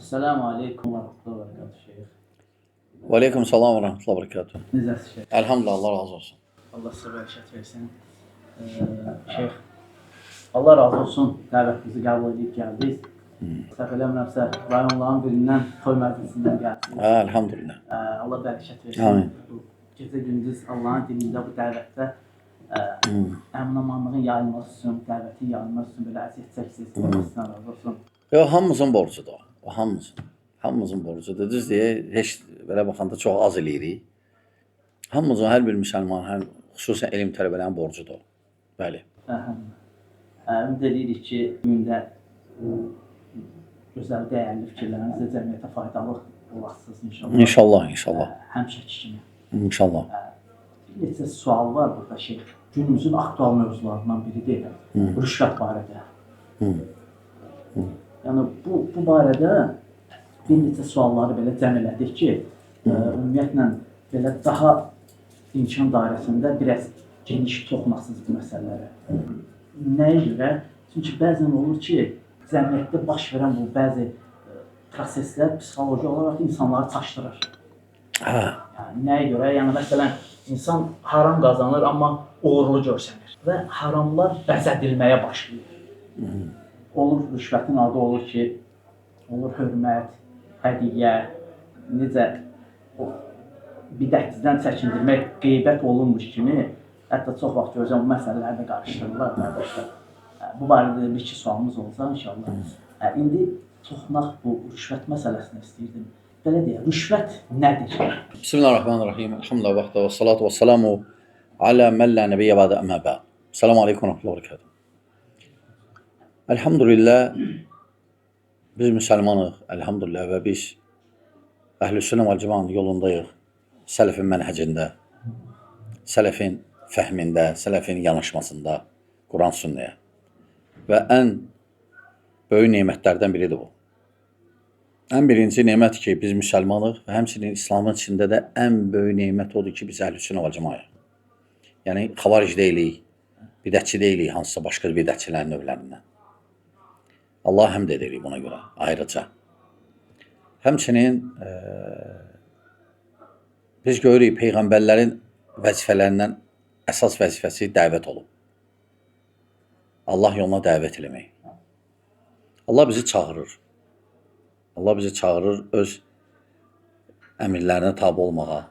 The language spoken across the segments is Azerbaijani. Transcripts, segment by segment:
Selamun Aleyküm ve Rahmetullahi ve Berekatuhu Şeyh. Və aleykum salam və rəhmətullah və bərəkatuhu. Necəsiz Şeyh? Elhamdülillah, Allah razı olsun. Allah sizə bərəkət versin. Şeyh, Allah razı olsun dəvətinizi qəbul edib gəldiniz. Səhv eləmirəmsə, rayonların birindən toy məclisindən gəldiniz. Elhamdülillah. Allah bərəkət versin. Amin. Gecə gündüz Allahın dilində bu dəvətdə əmin-amanlığın yayılması üçün, dəvətin yayılması üçün belə əziyyət çəksiniz. Allah sizdən razı olsun. Yox, hamımızın borcudur o. O hamımızın. Hamımızın borcudur. Düz deyə, heç belə baxanda çox az eləyirik. Hamımızın, hər bir müsəlman, xüsusən elm tələbələrinin borcudur. Bəli. Ümid edirik ki, gündə gözəl, dəyərli fikirlərinizlə cəmiyyətə faydalı olasınız inşallah. İnşallah, inşallah. Həmişəki kimi. İnşallah. Bir neçə sual var burada Şeyh. Günümüzün aktual mövzularından biridir. Rüşvət barədə. Yəni bu barədə bir neçə sualları belə cəm elədik ki, ümumiyyətlə belə daha imkan dairəsində biraz geniş toxunasınız bu məsələlərə. Nəyə görə? Çünki bəzən olur ki, cəmiyyətdə baş verən bu bəzi proseslər psixoloji olaraq insanları çaşdırır. Yəni, nəyə görə? Yəni, məsələn, insan haram qazanır, amma uğurlu görsənir və haramlar bəzədilməyə başlayır. Olur rüşvətin adı olur ki, olur hörmət, hədiyyə, necə bidətçidən çəkindirmək, qeybət olunmuş kimi, hətta çox vaxt görəcəm bu məsələləri də qarışdırırlar qardaşlar. Bu barədə bir-iki sualımız olsa inşallah. İndi toxunaq bu rüşvət məsələsini istəyirdim. Belə deyək, rüşvət nədir? Bismillahirrahmanirrahim. Elhamdülillah vaxtə və salatu və salamu alə mən lə nəbiyyə bədə əmmə bəd. Selamun aleyküm və rəhmətullah və bərəkatuhu. Elhamdülillah, biz müsəlmanıq, elhamdülillah və biz Əhlüsünnə vəl Cəmaətin yolundayıq, sələfin mənhəcində, sələfin fəhmində, sələfin yanaşmasında, Quran sünnəyə. Və ən böyük nemətlərdən biridir bu. Ən birinci nemət ki, biz müsəlmanıq və həmçinin İslamın içində də ən böyük nemət odur ki, biz Əhlüsünnə vəl Cəmaəyik. Yəni, xavaric deyilik, bidətçi deyilik, hansısa başqa bidətçilərin növlərindən. Allah həmd edirik buna görə, ayrıca. Həmçinin biz görürük, Peyğəmbərlərin vəzifələrindən əsas vəzifəsi dəvət olub. Allah yoluna dəvət eləmək. Allah bizi çağırır. Allah bizi çağırır öz əmirlərinə tabi olmağa.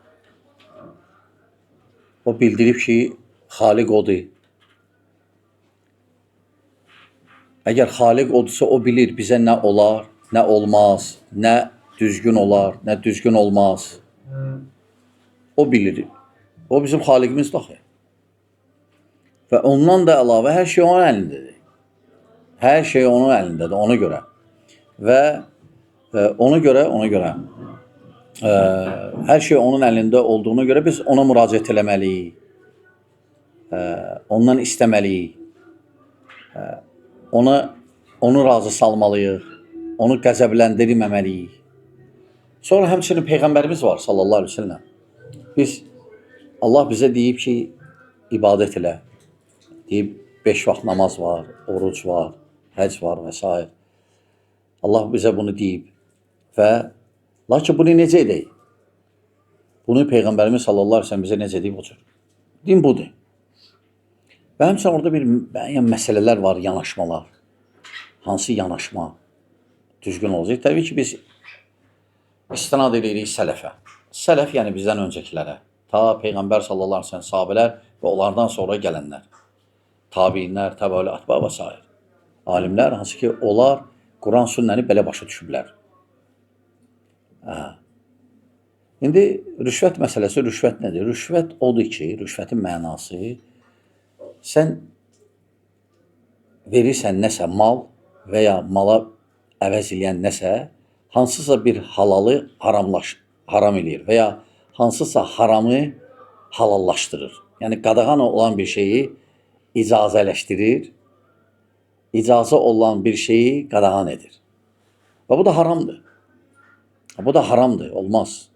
O bildirib ki, Xaliq odur. Əgər Xaliq odursa, o bilir bizə nə olar, nə olmaz, nə düzgün olar, nə düzgün olmaz. O bilir. O bizim Xaliqimizdir axı. Və ondan da əlavə hər şey onun əlindədir. Hər şey onun əlindədir, ona görə. Və ona görə hər şey onun əlində olduğuna görə biz ona müraciət eləməliyik. Ondan istəməliyik. Onu razı salmalıyıq. Onu qəzəbləndirməməliyik. Sonra həmçinin Peyğəmbərimiz var sallallahu aleyhi ve sellem. Allah bizə deyib ki, ibadət elə. Deyib 5 vaxt namaz var, oruc var, həc var və s. Allah bizə bunu deyib. Və lakin bunu necə edək? Bunu Peyğəmbərimiz sallallahu aleyhi ve sellem bizə necə deyib o cür? Din budur. Və həmçinin orada bir müəyyən məsələlər var, yanaşmalar. Hansı yanaşma düzgün olacaq? Təbii ki, biz istinad edirik sələfə. Sələf, yəni bizdən öncəkilərə. Ta Peyğəmbər sallallahu aleyhi ve sellem sahabələr və onlardan sonra gələnlər. Tabiinlər, təbəəli atba və s. Alimlər, hansı ki, onlar Quran sünnəni belə başa düşüblər. İndi rüşvət məsələsi, rüşvət nədir? Rüşvət odur ki, rüşvətin mənası sən verirsən nəsə mal və ya mala əvəz eləyən nəsə, hansısa bir halalı haram eləyir və ya hansısa haramı halallaşdırır. Yəni, qadağan olan bir şeyi icazələşdirir, icazə olan bir şeyi qadağan edir. Və bu da haramdır. Bu da haramdır, olmaz.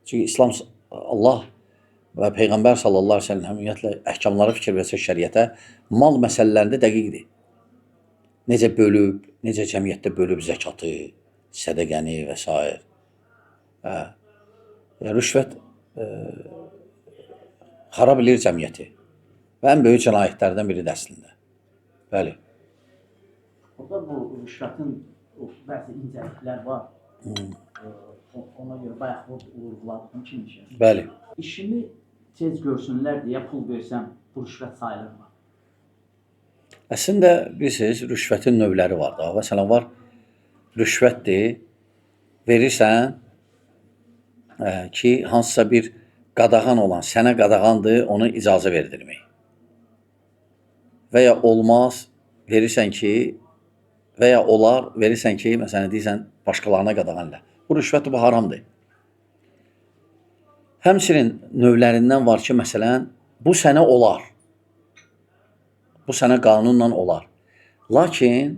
Çünki İslam, Allah və Peyğəmbər sallallahu aleyhi ve sellem ümumiyyətlə əhkamlara fikir versə şəriətə mal məsələlərində dəqiqdir. Necə bölüb, necə cəmiyyətdə bölüb zəkatı, sədəqəni və s. Rüşvət xarab edir cəmiyyəti və ən böyük cinayətlərdən biridir əslində. Bəli. Orada bu rüşvətin bəzi incəliklər var. Ona görə bayaq vurğuladığım kimi şey. Bəli. İşimi tez görsünlər deyə pul versəm bu rüşvət sayılırmı? Əslində bilirsiniz, rüşvətin növləri var da. Məsələn var, rüşvətdir, verirsən ki, hansısa bir qadağan olan, sənə qadağandır, onu icazə verdirmək. Və ya olmaz, verirsən ki, və ya olar, verirsən ki, məsələn deyirsən, başqalarına qadağanla. Bu rüşvət bu haramdır. Həmçinin növlərindən var ki, məsələn, bu sənə olar. Bu sənə qanunla olar. Lakin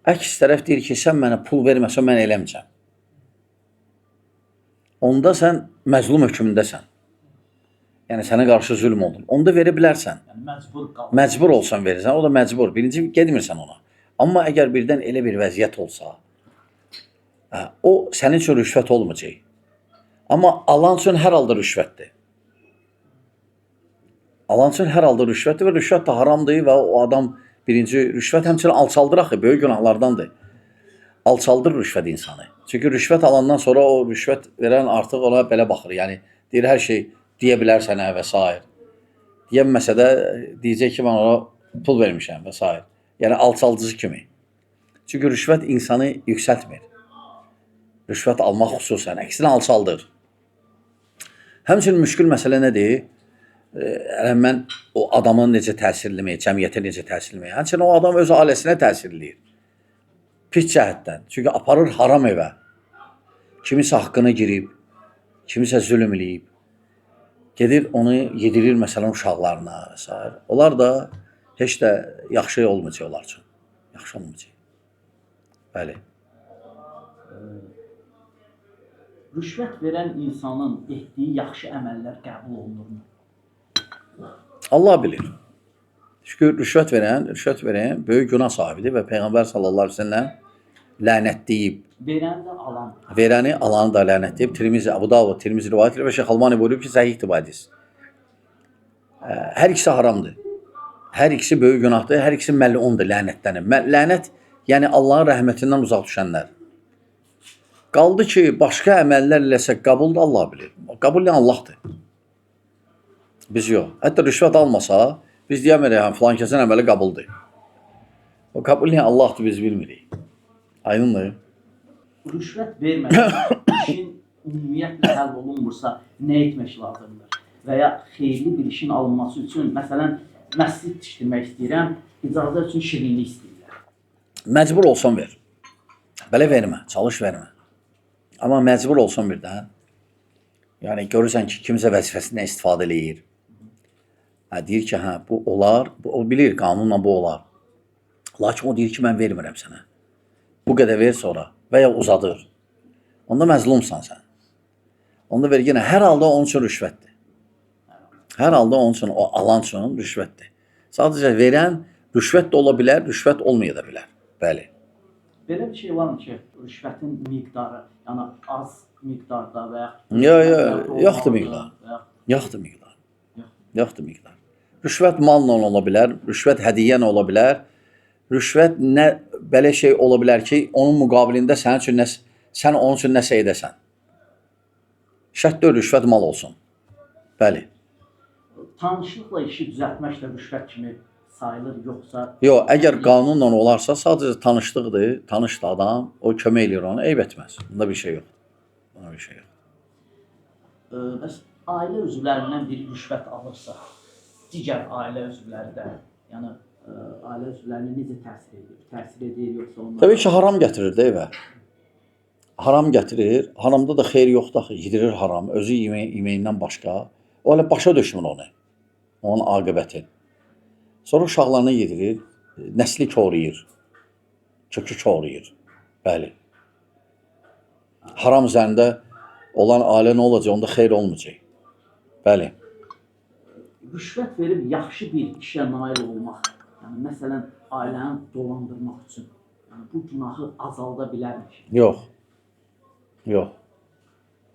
əks tərəf deyir ki, sən mənə pul verməsən, mən eləməyəcəm. Onda sən məzlum hökmündəsən. Yəni sənə qarşı zülm olunur. Onda verə bilərsən. Yəni məcbur olsan verirsən, o da məcbur. Birinci getmirsən ona. Amma əgər birdən elə bir vəziyyət olsa, o sənin üçün rüşvət olmayacaq. Amma alan üçün hər halda rüşvətdir. Alan üçün hər halda rüşvətdir və rüşvət də haramdır və o adam birinci rüşvət həmçinin alçaldır axı, böyük günahlardandır. Alçaldır rüşvət insanı. Çünki rüşvət alandan sonra o rüşvət verən artıq ona belə baxır. Yəni deyir hər şey deyə bilər sənə və s. Deyəməsə də deyəcək ki, mən ona pul vermişəm və s. Yəni alçaldıcı kimi. Çünki rüşvət insanı yüksəltmir. Rüşvət almaq xüsusən, əksinə alçaldır. Həmçinin müşkül məsələ nədir? Mən o adamın necə təsirləməyə, cəmiyyətə necə təsirləməyə, həmçinin o adam öz ailəsinə təsirləyir. Pis cəhətdən. Çünki aparır haram evə. Kimisə haqqına girib, kimisə zülm eləyib. Gedir onu yedirir məsələn uşaqlarına və s. Onlar da heç də yaxşı olmayacaq onlar üçün. Yaxşı olmayacaq. Bəli. Rüşvət verən insanın etdiyi yaxşı əməllər qəbul olunurmu? Allah bilir. Çünki rüşvət verən böyük günah sahibidir və Peyğəmbər sallallahu əleyhi və səlləm lənətləyib. Verəni də alan. Verəni alanı da lənətləyib. Tirmizi, Əbu Davud, Tirmizi rivayət edir və Şeyx Albani buyurub ki, səhihdir bu hədis. Hər ikisi haramdır. Hər ikisi böyük günahdır, hər ikisi məlundur, lənətlənir. Lənət, yəni Allahın rəhmətindən uzaq düşənlər. Qaldı ki, başqa əməllər eləsə qəbul da Allah bilir. Qəbul edən Allahdır. Biz yox. Hətta rüşvət almasa, biz deyəmirik, filan kəsin əməli qəbuldur. O qəbul edən Allahdır, biz bilmirik. Aydındır. Rüşvət vermədən işin ümumiyyətlə həll olunmursa, nə etmək lazımdır? Və ya xeyirli bir işin alınması üçün, məsələn, məscid tikdirmək istəyirəm, icazə üçün şirinlik istəyirlər. Məcbur olsan ver. Belə vermə, çalış vermə. Amma məcbur olsan birdən, yəni görürsən ki, kimsə vəzifəsindən istifadə eləyir. Deyir ki, bu olar, o bilir, qanunla bu olar. Lakin o deyir ki, mən vermirəm sənə. Bu qədər ver sonra və ya uzadır. Onda məzlumsan sən. Onda ver yenə, hər halda onun üçün rüşvətdir. Hər halda onun üçün, o alan üçün rüşvətdir. Sadəcə verən rüşvət də ola bilər, rüşvət olmaya da bilər. Bəli. Belə bir şey varmı ki, rüşvətin miqdarı, yəni az miqdarda və yoxdur miqdar. Yoxdur miqdar. Yoxdur miqdar. Rüşvət malla ola bilər, rüşvət hədiyyə ola bilər. Rüşvət nə belə şey ola bilər ki, onun müqabilində sən onun üçün nəsə edəsən. Şərt deyil, rüşvət mal olsun. Bəli. Tanışlıqla işi düzəltmək də rüşvət kimi sayılır, yoxsa... Yox, əgər qanunla olarsa, sadəcə tanışlıqdır, tanışdı adam, o kömək eləyir onu, eyb etməz. Bunda bir şey yoxdur. Bunda bir şey yoxdur. Bəs ailə üzvlərindən biri rüşvət alırsa, digər ailə üzvləri də, yəni ailə üzvlərini necə təsir edir? Təsir edir, yoxsa onlar... Təbii ki, haram gətirir də evə. Haram gətirir, haramda da xeyir yoxdur axı, yedirir haram, özü yeməyindən başqa. O hələ başa düşmür onu, onun aqibəti. Sonra uşaqlarına yedirir, nəsli koruyur, kökü koruyur. Bəli. Haram üzərində olan ailə nə olacaq, onda xeyir olmayacaq. Bəli. Rüşvət verib yaxşı bir işə nail olmaq, yəni məsələn, ailəni dolandırmaq üçün, Yəni bu günahı azalda bilərmiş. Yox. Yox.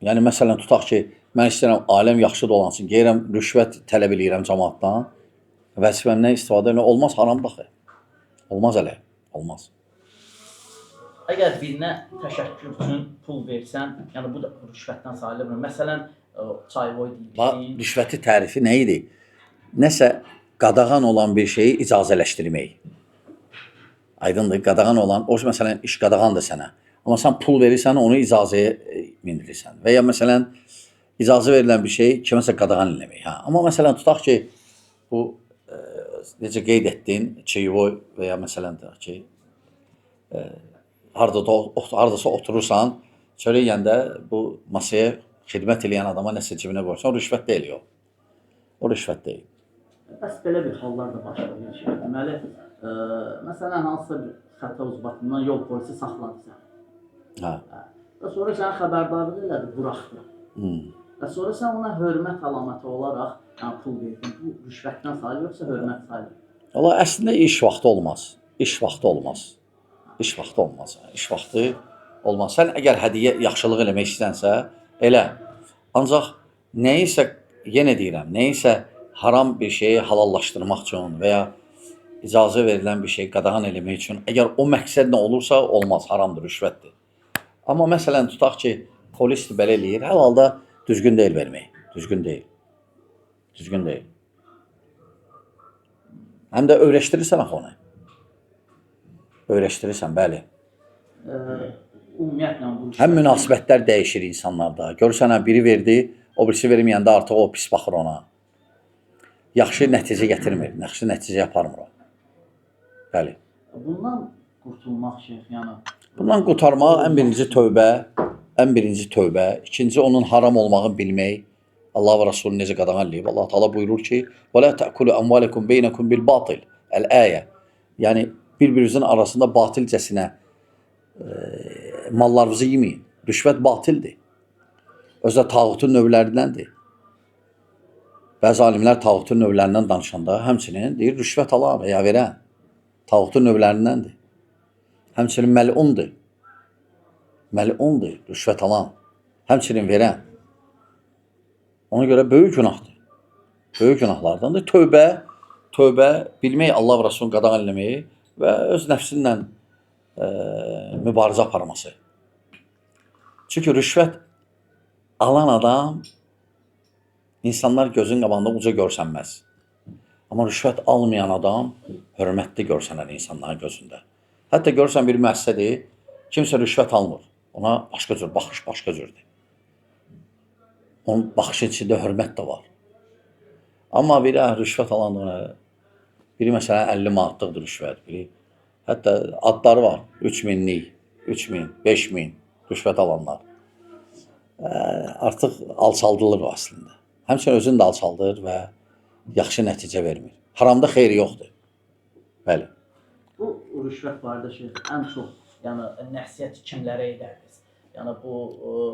Yəni məsələn tutaq ki, mən istəyirəm aləm yaxşı dolansın, gəlirəm rüşvət tələb eləyirəm cəmaatdan. Vəzifəmdən istifadə elə olmaz, haramdır axı. Olmaz elə. Olmaz. Əgər birinə təşəkkür üçün pul versən, yəni bu da rüşvətdən sayılır. Məsələn, çayvoy deyirsən. Rüşvəti tərifi nə idi? Nəsə qadağan olan bir şeyi icazələşdirmək. Aydındır, qadağan olan, o məsələn iş qadağandır sənə. Amma sən pul verirsən, onu icazəyə mindirirsən. Və ya məsələn icazə verilən bir şey kiməsə qadağan eləmək. Hə. Amma məsələn tutaq ki, bu necə qeyd etdin, çayvoy və ya məsələn deyək ki, hardasa oturursan, çörək yeyəndə bu masaya xidmət eləyən adama nəsə cibinə qoyursan, o rüşvət deyil o. O rüşvət deyil. Bəs belə bir hallar da baş verir ki, deməli, məsələn hansısa bir xəta ucbatından yol polisi saxladı səni. Hə. Və sonra sənə xəbərdarlıq elədi, buraxdı. Və sonra sən ona hörmət əlaməti olaraq pul verdin. Bu rüşvətdən sayılır yoxsa hörmət sayılır? Valla əslində iş vaxtı olmaz. İş vaxtı olmaz. İş vaxtı olmaz. İş vaxtı olmaz. Sən əgər hədiyyə yaxşılıq eləmək istənsə, elə. Ancaq nəyisə, yenə deyirəm, nəyisə haram bir şeyi halallaşdırmaq üçün və ya icazə verilən bir şey qadağan eləmək üçün, əgər o məqsədlə olursa, olmaz, haramdır, rüşvətdir. Amma məsələn, tutaq ki, polis belə eləyir, hər halda düzgün deyil vermək. Düzgün deyil. Düzgün deyil. Həm də öyrəşdirirsən axı onu. Öyrəşdirirsən, bəli. Ümumiyyətlə bu... Həm münasibətlər dəyişir insanlarda. Görürsən, biri verdi, o birisi verməyəndə artıq o pis baxır ona. Yaxşı nəticə gətirmir, yaxşı nəticə aparmır o. Bəli. Bundan qurtulmaq şeyx, yəni... Bundan qurtarmaq ən birinci tövbə, ikinci onun haram olmağını bilmək. Allah və Rasulü necə qadağan eləyib? Allah Teala buyurur ki: "Və la ta'kulu amwalakum beynakum bil batil." El-ayə. Yəni bir-birinizin arasında batilcəsinə mallarınızı yeməyin. Rüşvət batildir. Özdə tağutun növlərindəndir. Bəzi alimlər tağutun növlərindən danışanda həmçinin deyir rüşvət alan və ya verən tağutun növlərindəndir. Həmçinin məlundur. Məlundur, rüşvət alan. Həmçinin verən. Ona görə böyük günahdır. Böyük günahlardandır. Tövbə bilmək, Allah və Rasulun qadağan eləməyi və öz nəfsinlə mübarizə aparması. Çünki rüşvət alan adam insanlar gözün qabağında uca görsənməz. Amma rüşvət almayan adam hörmətli görsənər insanların gözündə. Hətta görsən bir müəssisədir, kimsə rüşvət almır. Ona başqa cür, baxış başqa cürdür. Onun baxış içində hörmət də var. Amma biri rüşvət alandığına, biri məsələn 50 manatlıq rüşvət, biri hətta adları var, 3000'lik, 3000, 5000 rüşvət alanlar. Artıq alçaldılır o əslində. Həmçinin özünü də alçaldır və yaxşı nəticə vermir. Haramda xeyri yoxdur. Bəli. Bu rüşvət barədə şeyx, ən çox nəsihət kimlərə edərdiniz? Yəni bu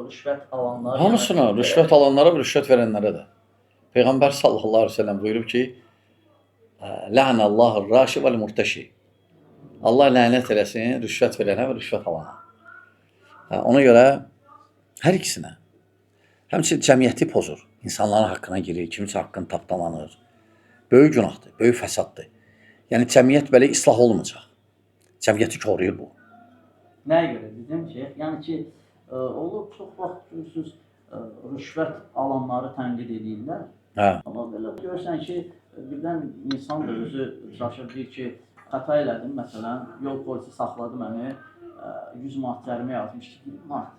rüşvət alanlar... Hamısına, rüşvət alanlara və rüşvət verənlərə də. Peyğəmbər sallallahu aleyhi ve sellem buyurub ki, La'nəllahur raşi vəl murtəşi. Allah lənət eləsin rüşvət verənə və rüşvət alana. Ona görə hər ikisinə. Həmçinin cəmiyyəti pozur. İnsanların haqqına girir, kimsə haqqını tapdalanır. Böyük günahdır, böyük fəsaddır. Yəni cəmiyyət belə islah olmayacaq. Cəmiyyəti koruyur bu. Nəyə görə dedim şeyx? Yəni ki, olur çox vaxt görürsünüz, rüşvət alanları tənqid edirlər. Amma belə görürsən ki, birdən insan da özü çalışır, deyir ki, xəta elədim, məsələn, yol polisi saxladı məni, 100 manat cərimə yazmışdı, 1 manat.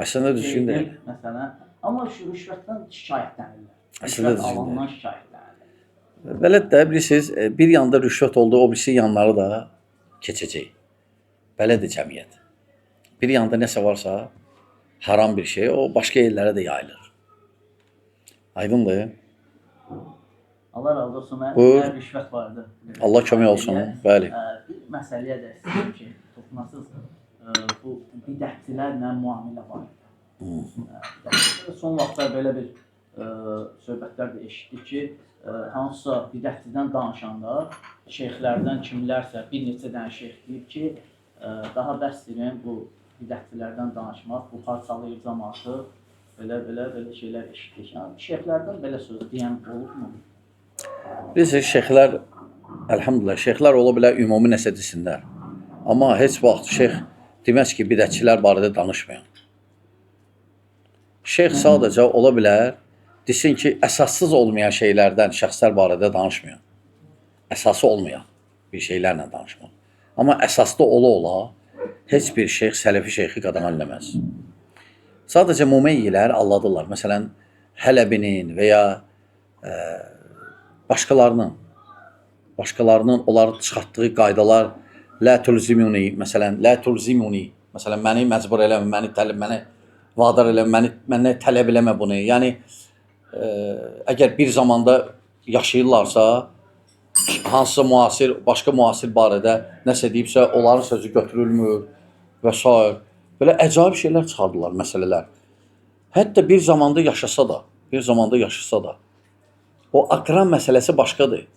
Əslində düzgün deyil. Məsələn, amma şu rüşvətdən şikayətlənirlər. Əslində Rüşvət düzgün alandan deyil. şikayətlənirlər. Belə də bilirsiniz, bir yanda rüşvət oldu, o birisi yanları da keçəcək. Belədir cəmiyyət. Bir yanda nəsə varsa, haram bir şey, o başqa yerlərə də yayılır. Aydındır. Allah razı olsun, Buyur. rüşvət vardı. Allah kömək olsun, bəli. Bir məsələyə də istəyirəm ki, toxunasız bu bidətçilərlə müamilə var. Son vaxtlar belə bir söhbətlər də eşitdik ki, hansısa bidətçidən danışanda şeyxlərdən kimlərsə bir neçə dənə şeyx deyib ki, daha bəsdirin bu bidətçilərdən danışmaq, bu parçalayır cəmaatı, belə şeylər eşitdik. Yəni şeyxlərdən belə söz deyən olubmu? Biz şeyxlər, əlhamdülillah, şeyxlər ola bilər ümumi nəsə desinlər. Amma heç vaxt şeyx deməz ki, bidətçilər barədə danışmayın. Şeyx sadəcə ola bilər, desin ki, əsassız olmayan şeylərdən şəxslər barədə danışmayın. Əsası olmayan bir şeylərlə danışmaq. Amma əsaslı ola-ola heç bir şeyx sələfi şeyxi qadağan eləməz. Sadəcə mumeyyilər alladırlar. Məsələn, Hələbinin və ya başqalarının onları çıxartdığı qaydalar lə tulzimuni, məsələn, məni məcbur eləmə, məni tələb, məni vadar eləmə, məni tələb eləmə bunu. Yəni, əgər bir zamanda yaşayırlarsa, hansısa müasir, başqa müasir barədə nəsə deyibsə, onların sözü götürülmür və s. Belə əcaib şeylər çıxardılar, məsələlər. Hətta bir zamanda yaşasa da, o akran məsələsi başqadır.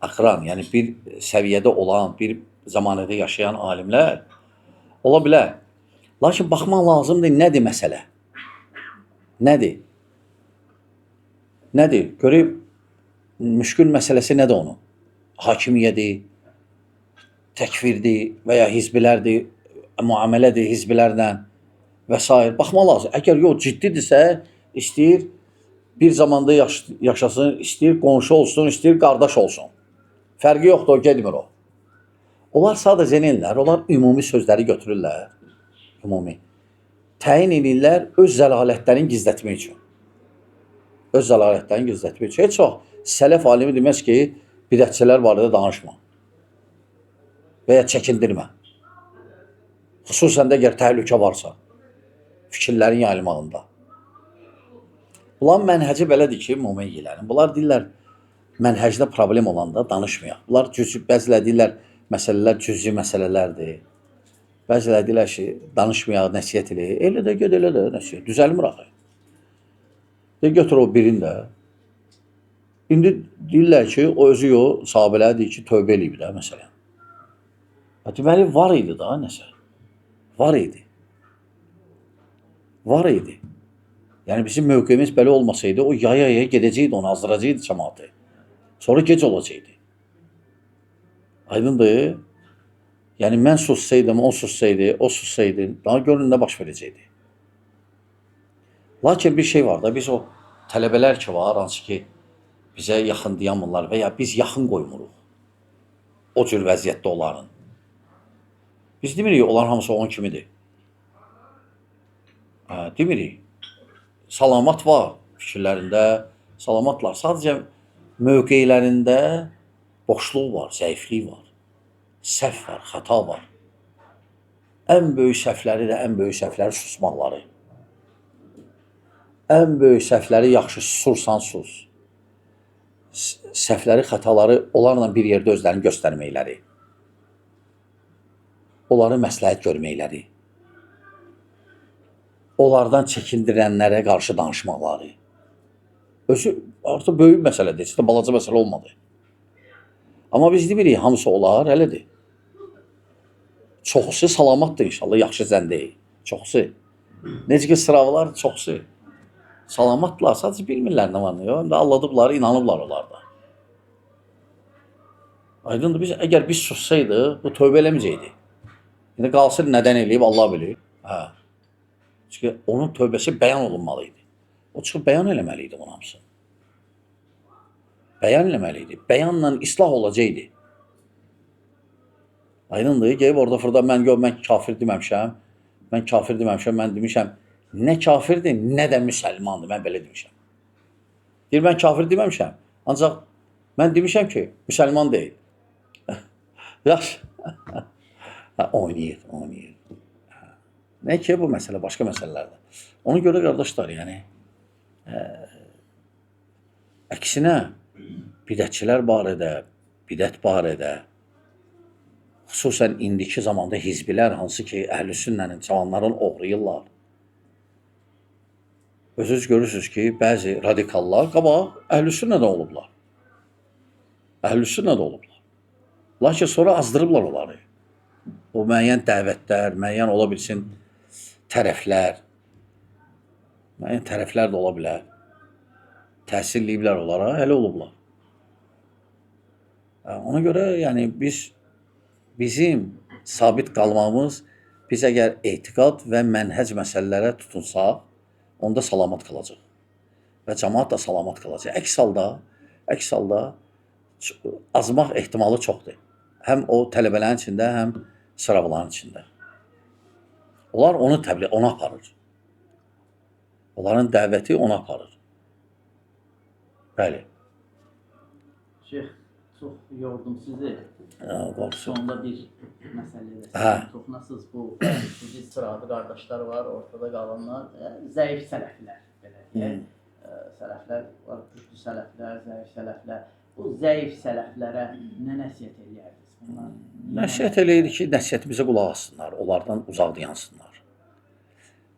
Akran, yəni bir səviyyədə olan, bir zamanədə yaşayan alimlər ola bilər. Lakin baxmaq lazımdır, nədir məsələ? Nədir? Görüb, müşkül məsələsi nədir onun? Hakimiyyədir, təkvirdir və ya hizbilərdir, müamilədir hizbilərlə və s. Baxmaq lazım. Əgər yox, ciddidirsə, istəyir bir zamanda yaşasın, istəyir qonşu olsun, istəyir qardaş olsun. Fərqi yoxdur, o gedmir o. Onlar sadəcə neyirlər? Onlar ümumi sözləri götürürlər. Ümumi. Təyin edirlər öz zəlalətlərini gizlətmək üçün. Heç çox sələf alimi deməz ki, bidətçilər barədə danışma və ya çəkindirmə. Xüsusən də əgər təhlükə varsa, fikirlərin yayılmağında. Bunların mənhəci belədir ki, mümeyyilərin. Bunlar deyirlər, mənhəcdə problem olanda danışmayaq. Bunlar bəzilə deyirlər, məsələlər cüzi məsələlərdir. Bəzilə deyirlər ki, danışmayaq, nəsiyyət eləyək. Elə də, göd elə də, nəsiyyət. Düzəlmir axı. Götür o birini də. İndi deyirlər ki, o özü yox, sahabələr deyir ki, tövbə eləyib də, məsələn. Deməli, var idi da, nəsə. Var idi. Yəni, bizim mövqeyimiz belə olmasaydı, o yaya gedəcəkdi, onu azdıracaqdı cəmaatı. Sonra gec olacaqdı. Aydındır. Yəni, mən sussaydım, o sussaydı, daha görün nə baş verəcəkdi. Lakin bir şey var da, biz o tələbələr ki var, hansı ki, bizə yaxın deyəmırlar və ya biz yaxın qoymuruq. O cür vəziyyətdə onların. Biz demirik, onlar hamısı onun kimidir. Demirik. Salamat var fikirlərində, salamatlar. Sadəcə mövqeylərində boşluq var, zəiflik var, səhv var, xəta var. Ən böyük səhvləri susmaqları. Ən böyük səhvləri yaxşı susursan sus. Səhvləri, xətaları onlarla bir yerdə özlərini göstərməkləri. Onları məsləhət görməkləri. Onlardan çəkindirənlərə qarşı danışmaqları. Özü artıq böyük məsələdir, heç də balaca məsələ olmadı. Amma biz demirik, hamısı olar, elədir. Çoxusu salamatdır inşallah, yaxşı zəndəyik. Çoxusu. Necə ki, sıravlar çoxusu. Salamatlar, sadəcə bilmirlər nə var nə yox. Alladıblar, inanıblar onlarda. Aydındır, əgər biz sussaydıq, bu tövbə eləməyəcəkdi. İndi qalsın nədən eləyib, Allah bilir. Çünki onun tövbəsi bəyan olunmalıydı. O çıxıb bəyan eləməliydi onun hamısını. Bəyan eləməliydi. Bəyanla islah olacaqdı. Aydındır, gəlib orada fırda mən kafir deməmişəm. Mən demişəm, nə kafirdir, nə də müsəlmandır, mən belə demişəm. Deyir, mən kafir deməmişəm. Ancaq mən demişəm ki, müsəlman deyil. Yaxşı. Oynayır. Nə ki, bu məsələ, başqa məsələlərdir. Ona görə, qardaşlar, yəni, əksinə, bidətçilər barədə, bidət barədə, xüsusən indiki zamanda hizbilər, hansı ki, əhl-i-sünnənin cavanların oğrayırlar. Özünüz görürsünüz ki, bəzi radikallar qabaq əhl-i-sünnədə olublar. Lakin sonra azdırıblar onları. o müəyyən dəvətlər, müəyyən ola bilsin tərəflər, müəyyən tərəflər də ola bilər. Təsir eləyiblər onlara, elə olublar. Ona görə yəni bizim sabit qalmağımız, biz əgər etiqad və mənhəc məsələlərə tutunsaq, onda salamat qalacaq. Və cəmaət də salamat qalacaq. Əks halda azmaq ehtimalı çoxdur. Həm o tələbələrin içində, həm sıravların içində. Onlar onu təbliğ, ona aparır. Onların dəvəti ona aparır. Bəli. Şeyx, çox yordum sizi. Qorxusun. Sonda bir məsələyə Hə. toxunasınız. Bu sizi sıralı qardaşlar var, ortada qalanlar, zəif sələflər belə deyək. Sələflər var, güclü sələflər, zəif sələflər. Bu zəif sələflərə nə nəsihət eləyərdiniz? Nəsihət eləyir ki, nəsihətimizə qulaq assınlar, onlardan uzaq dayansınlar.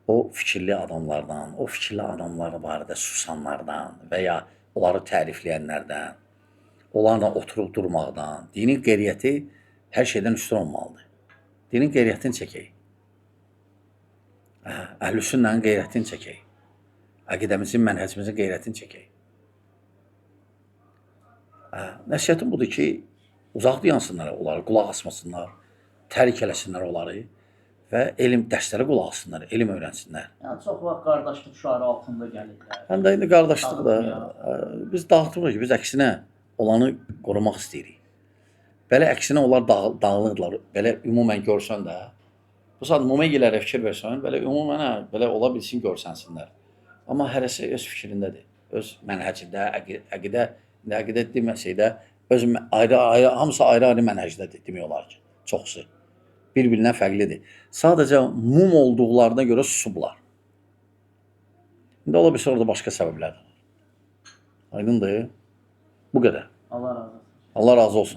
O fikirli adamlardan, o fikirli adamlar barədə susanlardan və ya onları tərifləyənlərdən, onlarla oturub durmaqdan, dinin qeyriyyəti hər şeydən üstün olmalıdır. Dinin qeyriyyətini çəkək. Əhlüsünnənin qeyriyyətini çəkək. Əqidəmizin, mənhəcimizin qeyriyyətini çəkək. Nəsihətim budur ki, uzaq dayansınlar onları, qulaq asmasınlar, tərik eləsinlər onları və elm dərslərə qulaq assınlar, elm öyrənsinlər. Yəni çox vaxt qardaşlıq şüarı altında gəlirlər. Həm də indi qardaşlıq da biz dağıtmırıq ki, biz əksinə olanı qorumaq istəyirik. Belə əksinə onlar dağılırlar. Belə ümumən görsən də, bu saat ümumiyyələrə fikir versən, belə ümumən belə ola bilsin görsənsinlər. Amma hərəsi öz fikrindədir. Öz mənhəcində, əqidə deməsək də, öz hamısı ayrı-ayrı mənhəcdədir demək olar ki, çoxsu. Bir-birindən fərqlidir. Sadəcə mum olduqlarına görə susublar. İndi ola bilsin orada başqa səbəblər var. Aydındır. Bu qədər. Allah razı olsun. Allah razı olsun.